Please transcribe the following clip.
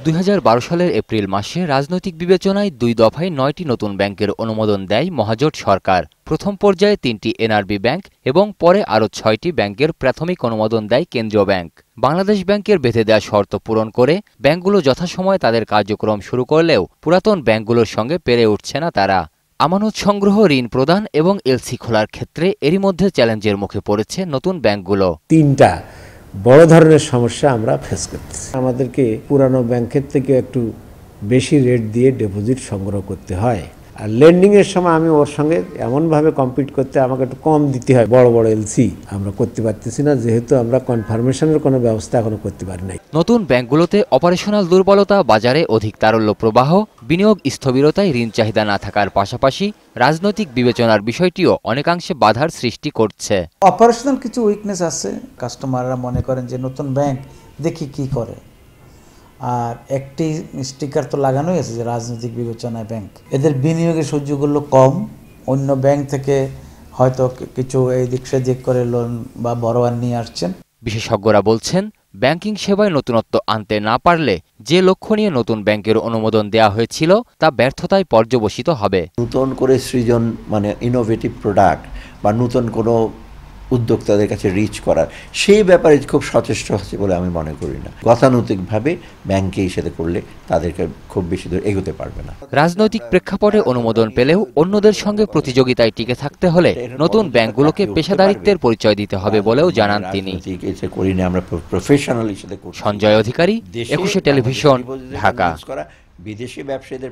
2012 সালের এপ্রিল মাসে রাজনৈতিক বিবেচনায় 2 দফায় 9টি নতুন ব্যাংকের অনুমোদন দেয় মহাজোট সরকার। প্রথম পর্যায়ে 3টি এনআরবি ব্যাংক এবং পরে আরও 6টি ব্যাংকের প্রাথমিক অনুমোদন দেয় কেন্দ্রীয় ব্যাংক। বাংলাদেশ ব্যাংকের বেঁধে দেওয়া শর্ত পূরণ করে ব্যাংকগুলো যথাসময়ে তাদের কার্যক্রম শুরু করলেও পুরাতন ব্যাংকগুলোর সঙ্গে পেরে উঠছে না তারা। আমানত সংগ্রহ, ঋণ প্রদান এবং এলসি খোলার ক্ষেত্রে এরই মধ্যে চ্যালেঞ্জের মুখে পড়েছে নতুন ব্যাংকগুলো। 3টা বড় ধরনের সমস্যা আমরা ফেস করতেছি। আমাদেরকে পুরানো ব্যাংকের থেকে একটু বেশি রেট দিয়ে ডিপোজিট সংগ্রহ করতে হয়, আর লেন্ডিংয়ের সময় আমি ওর সঙ্গে এমনভাবে কম্পিট করতে আমাকে একটু কম দিতে হয়। বড় বড় এলসি আমরা করতে পারতেছি না, যেহেতু আমরা কনফার্মেশনের কোনো ব্যবস্থা এখনো করতে পারি নাই। নতুন ব্যাংকগুলোতে অপারেশনাল দুর্বলতা, বাজারে অধিক তারল্য প্রবাহ, বিনিয়োগ স্থবিরতায় ঋণ চাহিদা না থাকার পাশাপাশি রাজনৈতিক বিবেচনার বিষয়টিও অনেকাংশে বাধার সৃষ্টি করছে। অপারেশনাল কিছু উইকনেস আছে। কাস্টমাররা মনে করেন যে নতুন ব্যাংক দেখি কি করে, আর একটি স্টিকার তো লাগানোই আছে যে রাজনৈতিক বিবেচনায় ব্যাংক। এদের বিনিয়োগের সুযোগগুলো কম, অন্য ব্যাংক থেকে হয়তো কিছু এই দিক সেদিক করে লোন বা বড়োয়ার নিয়ে আসছেন। বিশেষজ্ঞরা বলছেন, ব্যাংকিং সেবায় নতুনত্ব আনতে না পারলে যে লক্ষ্য নিয়ে নতুন ব্যাংকের অনুমোদন দেওয়া হয়েছিল তা ব্যর্থতায় পর্যবসিত হবে। নতুন করে সৃজন মানে ইনোভেটিভ প্রোডাক্ট বা নতুন কোনো উদ্যোক্তাদের কাছে রিচ করার সেই ব্যাপারে খুব সচেষ্ট হচ্ছে বলে আমি মনে করি না। গতানুগতিকভাবে ব্যাংকে সাথে করলে তাদেরকে খুব বেশি দূর এগোতে পারবে না। রাজনৈতিক প্রেক্ষাপটে অনুমোদন পেলেও অন্যদের সঙ্গে প্রতিযোগিতায় টিকে থাকতে হলে নতুন ব্যাংকগুলোকে পেশাদারিত্বের পরিচয় দিতে হবে বলেও জানান তিনি। সঞ্জয় অধিকারী, 21 টেলিভিশন, ঢাকা। বিদেশি ব্যবসায়ীদের